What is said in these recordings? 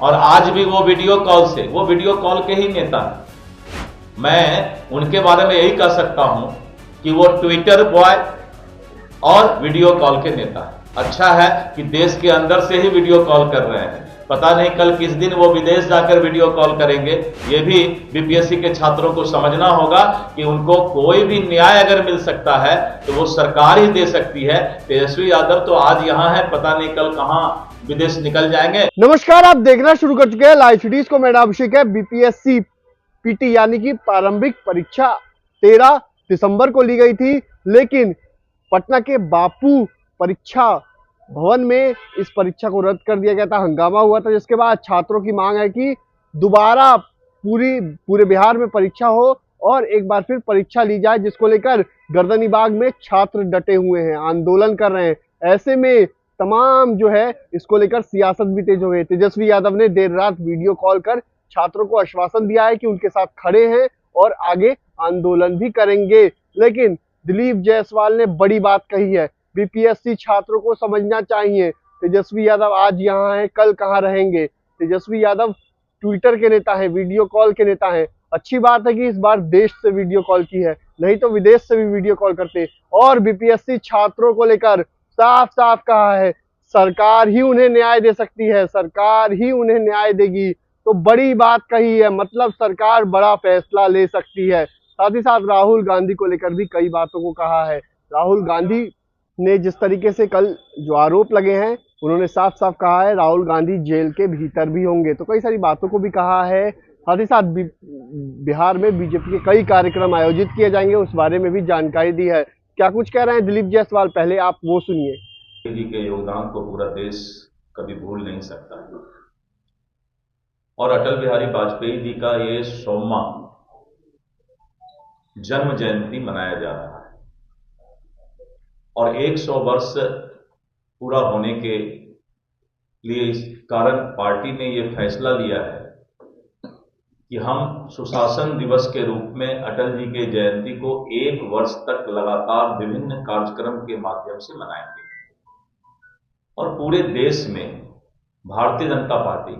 और आज भी वो वीडियो कॉल के ही नेता है। मैं उनके बारे में यही कह सकता हूं कि वो ट्विटर बॉय और वीडियो कॉल के नेता है। अच्छा है कि देश के अंदर से ही वीडियो कॉल कर रहे हैं, पता नहीं कल किस दिन वो विदेश जाकर वीडियो कॉल करेंगे। ये भी बीपीएससी के छात्रों को समझना होगा कि उनको कोई भी न्याय अगर मिल सकता है तो वो सरकार ही दे सकती है। तेजस्वी यादव तो आज यहाँ है, पता नहीं कल कहां विदेश निकल जाएंगे। नमस्कार, आप देखना शुरू कर चुके हैं लाइव सिटीज को। मेरा अभिषेक है। बीपीएससी पीटी यानी कि प्रारंभिक परीक्षा 13 दिसंबर को ली गई थी, लेकिन पटना के बापू परीक्षा भवन में इस परीक्षा को रद्द कर दिया गया था। हंगामा हुआ था, जिसके बाद छात्रों की मांग है कि दोबारा पूरे बिहार में परीक्षा हो और एक बार फिर परीक्षा ली जाए, जिसको लेकर गर्दनीबाग में छात्र डटे हुए हैं, आंदोलन कर रहे हैं। ऐसे में तमाम जो है इसको लेकर सियासत भी तेज हो गई। तेजस्वी यादव ने देर रात वीडियो कॉल कर छात्रों को आश्वासन दिया है कि उनके साथ खड़े हैं और आगे आंदोलन भी करेंगे। लेकिन दिलीप जायसवाल ने बड़ी बात कही है। बीपीएससी छात्रों को समझना चाहिए, तेजस्वी यादव आज यहाँ हैं, कल कहाँ रहेंगे। तेजस्वी यादव ट्विटर के नेता हैं, वीडियो कॉल के नेता हैं। अच्छी बात है कि इस बार देश से वीडियो कॉल की है, नहीं तो विदेश से भी वीडियो कॉल करते। और बीपीएससी छात्रों को लेकर साफ साफ कहा है, सरकार ही उन्हें न्याय दे सकती है, सरकार ही उन्हें न्याय देगी। तो बड़ी बात कही है, मतलब सरकार बड़ा फैसला ले सकती है। साथ ही साथ राहुल गांधी को लेकर भी कई बातों को कहा है। राहुल गांधी ने जिस तरीके से कल जो आरोप लगे हैं, उन्होंने साफ साफ कहा है राहुल गांधी जेल के भीतर भी होंगे। तो कई सारी बातों को भी कहा है। साथ ही साथ बिहार में बीजेपी के कई कार्यक्रम आयोजित किए जाएंगे, उस बारे में भी जानकारी दी है। क्या कुछ कह रहे हैं दिलीप जायसवाल, पहले आप वो सुनिए। जी के योगदान को पूरा देश कभी भूल नहीं सकता और अटल बिहारी वाजपेयी जी का ये 100वां जन्म जयंती मनाया जा रहा है और 100 वर्ष पूरा होने के लिए इस कारण पार्टी ने ये फैसला लिया है कि हम सुशासन दिवस के रूप में अटल जी के जयंती को 1 वर्ष तक लगातार विभिन्न कार्यक्रम के माध्यम से मनाएंगे और पूरे देश में भारतीय जनता पार्टी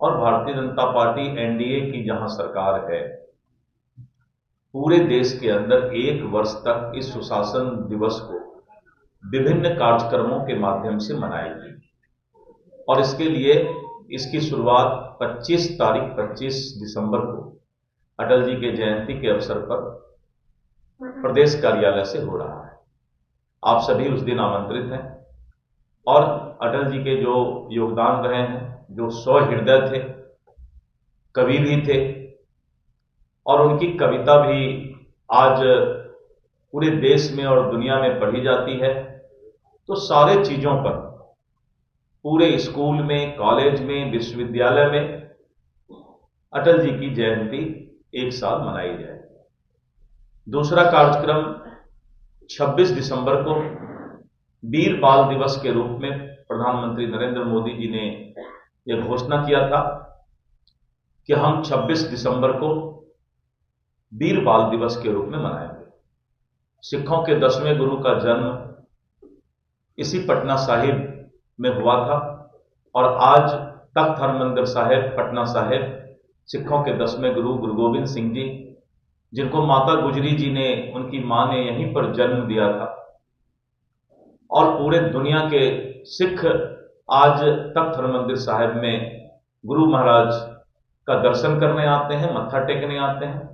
और भारतीय जनता पार्टी एनडीए की जहां सरकार है, पूरे देश के अंदर 1 वर्ष तक इस सुशासन दिवस को विभिन्न कार्यक्रमों के माध्यम से मनाएगी। और इसके लिए इसकी शुरुआत 25 दिसंबर को अटल जी के जयंती के अवसर पर प्रदेश कार्यालय से हो रहा है। आप सभी उस दिन आमंत्रित हैं और अटल जी के जो योगदान रहे हैं, जो सहृदय थे, कवि भी थे और उनकी कविता भी आज पूरे देश में और दुनिया में पढ़ी जाती है। तो सारे चीजों पर पूरे स्कूल में, कॉलेज में, विश्वविद्यालय में अटल जी की जयंती एक साल मनाई जाए। दूसरा कार्यक्रम 26 दिसंबर को वीर बाल दिवस के रूप में प्रधानमंत्री नरेंद्र मोदी जी ने यह घोषणा किया था कि हम 26 दिसंबर को वीर बाल दिवस के रूप में मनाएंगे। सिखों के 10वें गुरु का जन्म इसी पटना साहिब में हुआ था और आज तख्त हरमंदिर साहिब, पटना साहिब, सिखों के 10वें गुरु गुरु गोविंद सिंह जी, जिनको माता गुजरी जी ने, उनकी मां ने यहीं पर जन्म दिया था और पूरे दुनिया के सिख आज तख्त हरमंदिर साहिब में गुरु महाराज का दर्शन करने आते हैं, मत्था टेकने आते हैं।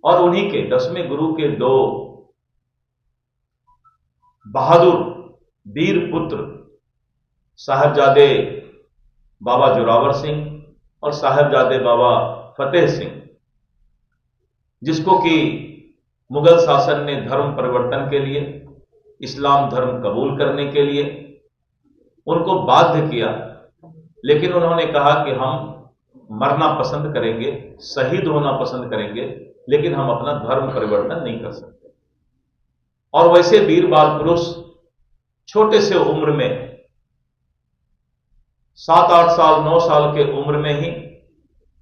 और उन्हीं के 10वें गुरु के 2 बहादुर वीर पुत्र साहिबजादे बाबा जोरावर सिंह और साहिबजादे बाबा फतेह सिंह, जिसको कि मुगल शासन ने धर्म परिवर्तन के लिए, इस्लाम धर्म कबूल करने के लिए उनको बाध्य किया, लेकिन उन्होंने कहा कि हम मरना पसंद करेंगे, शहीद होना पसंद करेंगे, लेकिन हम अपना धर्म परिवर्तन नहीं कर सकते। और वैसे वीर बाल पुरुष छोटे से उम्र में 7-8 साल, 9 साल के उम्र में ही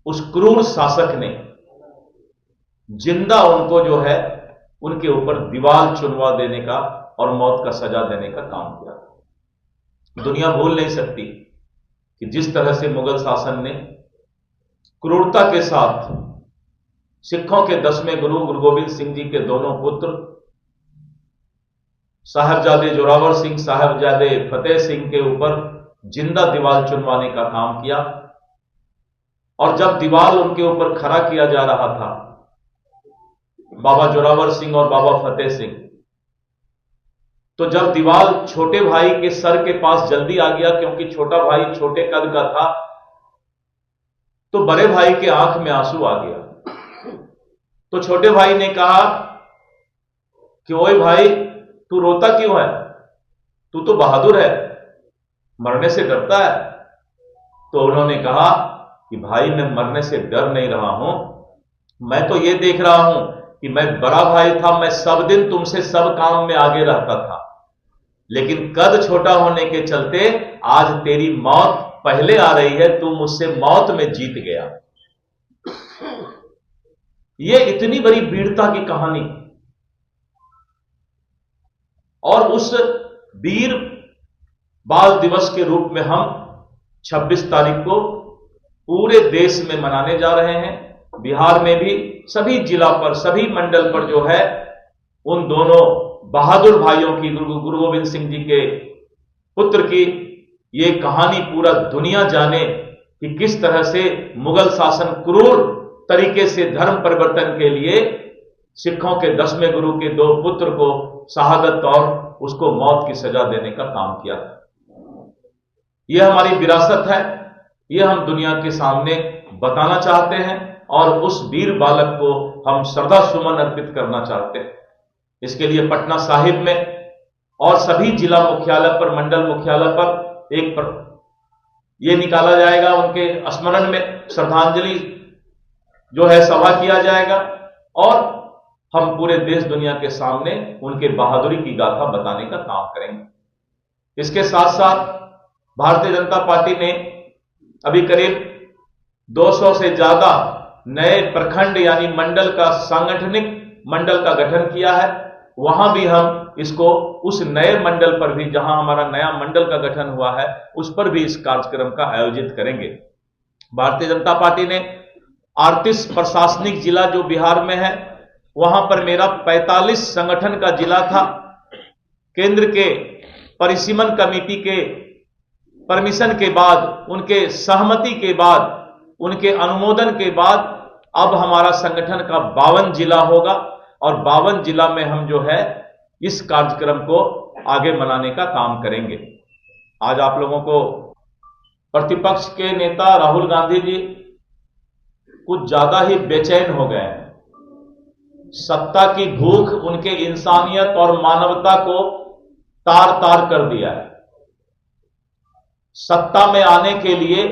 उस क्रूर शासक ने जिंदा उनको जो है उनके ऊपर दीवार चुनवा देने का और मौत का सजा देने का काम किया। दुनिया भूल नहीं सकती कि जिस तरह से मुगल शासन ने क्रूरता के साथ सिखों के 10वें गुरु गुरु गोविंद सिंह जी के दोनों पुत्र साहिबजादे जोरावर सिंह, साहिबजादे फतेह सिंह के ऊपर जिंदा दीवार चुनवाने का काम किया। और जब दीवार उनके ऊपर खड़ा किया जा रहा था, बाबा जोरावर सिंह और बाबा फतेह सिंह, तो जब दीवार छोटे भाई के सर के पास जल्दी आ गया, क्योंकि छोटा भाई छोटे कद का था, तो बड़े भाई के आंख में आंसू आ गया। तो छोटे भाई ने कहा कि ओए भाई, तू रोता क्यों है? तू तो बहादुर है, मरने से डरता है। तो उन्होंने कहा कि भाई, मैं मरने से डर नहीं रहा हूं, मैं तो यह देख रहा हूं कि मैं बड़ा भाई था, मैं सब दिन तुमसे सब काम में आगे रहता था, लेकिन कद छोटा होने के चलते आज तेरी मौत पहले आ रही है, तू मुझसे मौत में जीत गया। यह इतनी बड़ी वीरता की कहानी। और उस वीर बाल दिवस के रूप में हम 26 तारीख को पूरे देश में मनाने जा रहे हैं। बिहार में भी सभी जिला पर, सभी मंडल पर जो है, उन दोनों बहादुर भाइयों की, गुरु गोविंद सिंह जी के पुत्र की ये कहानी पूरा दुनिया जाने कि किस तरह से मुगल शासन क्रूर तरीके से धर्म परिवर्तन के लिए सिखों के 10वें गुरु के 2 पुत्र को शहादत और उसको मौत की सजा देने का काम किया था। यह हमारी विरासत है, यह हम दुनिया के सामने बताना चाहते हैं और उस वीर बालक को हम श्रद्धा सुमन अर्पित करना चाहते हैं। इसके लिए पटना साहिब में और सभी जिला मुख्यालय पर, मंडल मुख्यालय पर यह निकाला जाएगा, उनके स्मरण में श्रद्धांजलि जो है सभा किया जाएगा और हम पूरे देश दुनिया के सामने उनके बहादुरी की गाथा बताने का काम करेंगे। इसके साथ साथ भारतीय जनता पार्टी ने अभी करीब 200 से ज्यादा नए प्रखंड यानी मंडल का, सांगठनिक मंडल का गठन किया है। वहां भी हम इसको उस नए मंडल पर भी, जहां हमारा नया मंडल का गठन हुआ है, उस पर भी इस कार्यक्रम का आयोजित करेंगे। भारतीय जनता पार्टी ने 38 प्रशासनिक जिला जो बिहार में है, वहां पर मेरा 45 संगठन का जिला था। केंद्र के परिसीमन कमेटी के परमिशन के बाद, उनके सहमति के बाद, उनके अनुमोदन के बाद अब हमारा संगठन का 52 जिला होगा और 52 जिला में हम जो है इस कार्यक्रम को आगे मनाने का काम करेंगे। आज आप लोगों को प्रतिपक्ष के नेता राहुल गांधी जी कुछ ज्यादा ही बेचैन हो गए हैं। सत्ता की भूख उनके इंसानियत और मानवता को तार तार कर दिया है। सत्ता में आने के लिए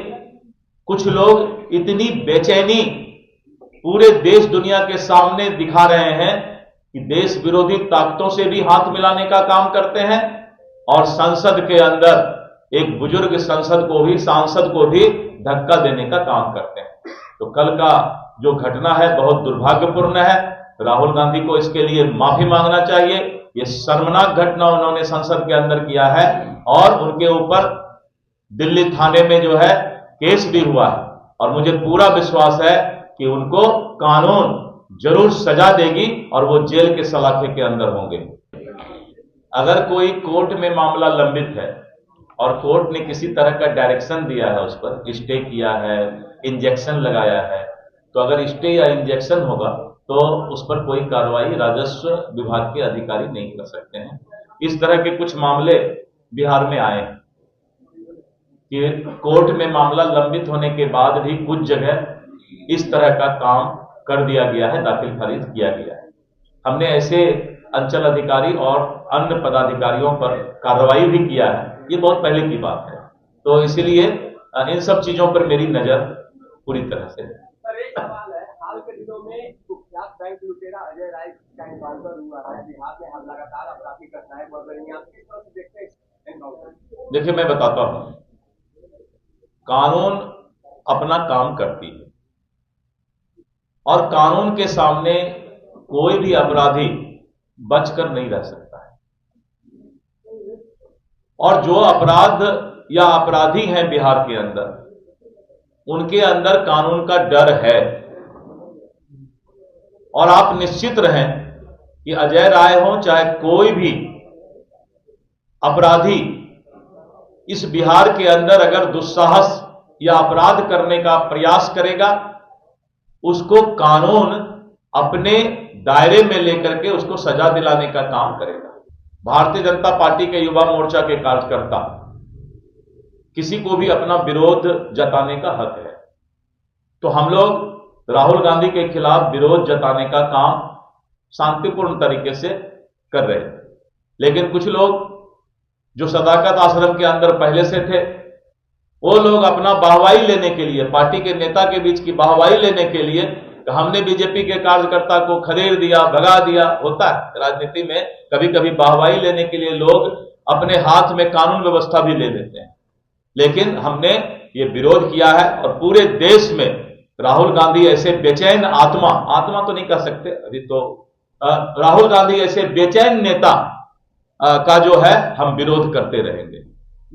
कुछ लोग इतनी बेचैनी पूरे देश दुनिया के सामने दिखा रहे हैं कि देश विरोधी ताकतों से भी हाथ मिलाने का काम करते हैं और संसद के अंदर एक बुजुर्ग सांसद को भी धक्का देने का काम करते हैं। तो कल का जो घटना है बहुत दुर्भाग्यपूर्ण है। राहुल गांधी को इसके लिए माफी मांगना चाहिए। यह शर्मनाक घटना उन्होंने संसद के अंदर किया है और उनके ऊपर दिल्ली थाने में जो है केस भी हुआ है और मुझे पूरा विश्वास है कि उनको कानून जरूर सजा देगी और वो जेल के सलाखे के अंदर होंगे। अगर कोई कोर्ट में मामला लंबित है और कोर्ट ने किसी तरह का डायरेक्शन दिया है, उस पर स्टे किया है, इंजेक्शन लगाया है, तो अगर स्टे या इंजेक्शन होगा तो उस पर कोई कार्रवाई राजस्व विभाग के अधिकारी नहीं कर सकते हैं। इस तरह के कुछ मामले बिहार में आए हैं कि कोर्ट में मामला लंबित होने के बाद भी कुछ जगह इस तरह का काम कर दिया गया है, दाखिल खारिज किया गया है। हमने ऐसे अंचल अधिकारी और अन्य पदाधिकारियों पर कार्रवाई भी किया है, ये बहुत पहले की बात है। तो इसीलिए इन सब चीजों पर मेरी नजर पूरी तरह से है। सर, एक सवाल है, हाल के दिनों में कुख्यात बैंक लुटेरा अजय राय का एनकाउंटर हुआ है। बिहार में हम लगातार आपराधिक घटनाएं बढ़ रही हैं, आप किस तरह से देखते हैं एनकाउंटर? देखिए, मैं बताता हूं, कानून अपना काम करती है और कानून के सामने कोई भी अपराधी बचकर नहीं रह सकता है। और जो अपराध या अपराधी हैं बिहार के अंदर, उनके अंदर कानून का डर है। और आप निश्चित रहें कि अजय राय हो चाहे कोई भी अपराधी इस बिहार के अंदर अगर दुस्साहस या अपराध करने का प्रयास करेगा, उसको कानून अपने दायरे में लेकर के उसको सजा दिलाने का काम करेगा। भारतीय जनता पार्टी के युवा मोर्चा के कार्यकर्ता किसी को भी अपना विरोध जताने का हक है, तो हम लोग राहुल गांधी के खिलाफ विरोध जताने का काम शांतिपूर्ण तरीके से कर रहे हैं। लेकिन कुछ लोग जो सदाकत आश्रम के अंदर पहले से थे, वो लोग अपना वाहवाही लेने के लिए, पार्टी के नेता के बीच की वाहवाही लेने के लिए, हमने बीजेपी के कार्यकर्ता को खदेड़ दिया, भगा दिया। होता है राजनीति में, कभी कभी वाहवाही लेने के लिए लोग अपने हाथ में कानून व्यवस्था भी ले लेते हैं। लेकिन हमने ये विरोध किया है और पूरे देश में राहुल गांधी ऐसे बेचैन आत्मा तो नहीं कह सकते अभी तो, राहुल गांधी ऐसे बेचैन नेता का जो है हम विरोध करते रहेंगे।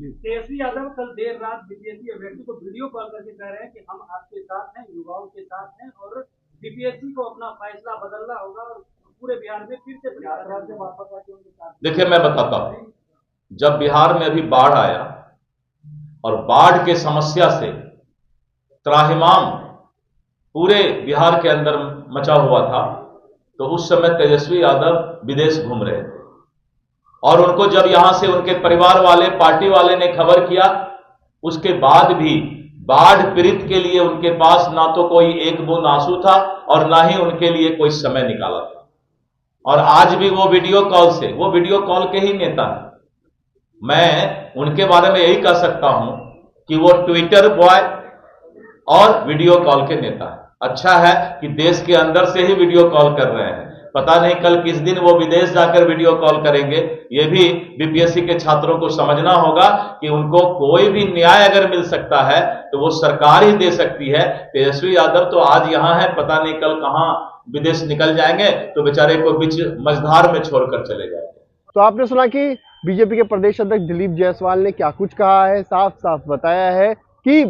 तेजस्वी यादव कल देर रात बीपीएससी अभ्यर्थी को वीडियो कॉल करके कह रहे हैं कि हम आपके साथ हैं, युवाओं के साथ हैं और बीपीएससी को अपना फैसला बदलना होगा और पूरे बिहार में फिर से प्रयास से वापस आके उनके साथ। देखिए मैं बताता हूं, जब बिहार में अभी बाढ़ आया और बाढ़ के समस्या से त्राहिमाम पूरे बिहार के अंदर मचा हुआ था, तो उस समय तेजस्वी यादव विदेश घूम रहे थे और उनको जब यहां से उनके परिवार वाले, पार्टी वाले ने खबर किया, उसके बाद भी बाढ़ पीड़ित के लिए उनके पास ना तो कोई एक बूंद आंसू था और ना ही उनके लिए कोई समय निकाला था। और आज भी वो वीडियो कॉल के ही नेता है। मैं उनके बारे में यही कह सकता हूं कि वो ट्विटर बॉय और वीडियो कॉल के नेता है। अच्छा है कि देश के अंदर से ही वीडियो कॉल कर रहे हैं, पता नहीं कल किस दिन वो विदेश जाकर वीडियो कॉल करेंगे। ये भी बीपीएससी के छात्रों को समझना होगा कि उनको कोई भी न्याय अगर मिल सकता है तो वो सरकार ही दे सकती है। तेजस्वी यादव तो आज यहां है, पता नहीं कल कहां विदेश निकल जाएंगे, तो बेचारे को बीच मझधार में छोड़कर चले जाएंगे। तो आपने सुना कि बीजेपी के प्रदेश अध्यक्ष दिलीप जायसवाल ने क्या कुछ कहा है। साफ साफ बताया है कि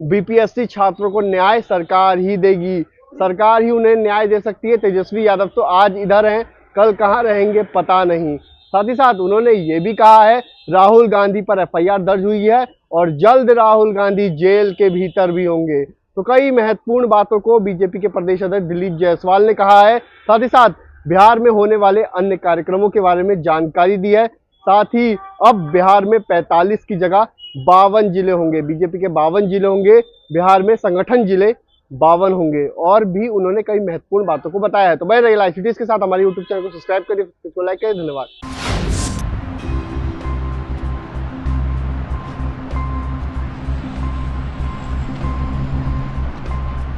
बीपीएससी छात्रों को न्याय सरकार ही देगी, सरकार ही उन्हें न्याय दे सकती है। तेजस्वी यादव तो आज इधर हैं, कल कहां रहेंगे पता नहीं। साथ ही साथ उन्होंने ये भी कहा है राहुल गांधी पर एफआईआर दर्ज हुई है और जल्द राहुल गांधी जेल के भीतर भी होंगे। तो कई महत्वपूर्ण बातों को बीजेपी के प्रदेश अध्यक्ष दिलीप जायसवाल ने कहा है। साथ ही साथ बिहार में होने वाले अन्य कार्यक्रमों के बारे में जानकारी दी है। साथ ही अब बिहार में 45 की जगह 52 जिले होंगे, बीजेपी के 52 जिले होंगे, बिहार में संगठन जिले 52 होंगे। और भी उन्होंने कई महत्वपूर्ण बातों को बताया है। तो बने रहिए लाइव सिटीज के साथ, हमारे यूट्यूब चैनल को सब्सक्राइब करिए, लाइक करिए। धन्यवाद।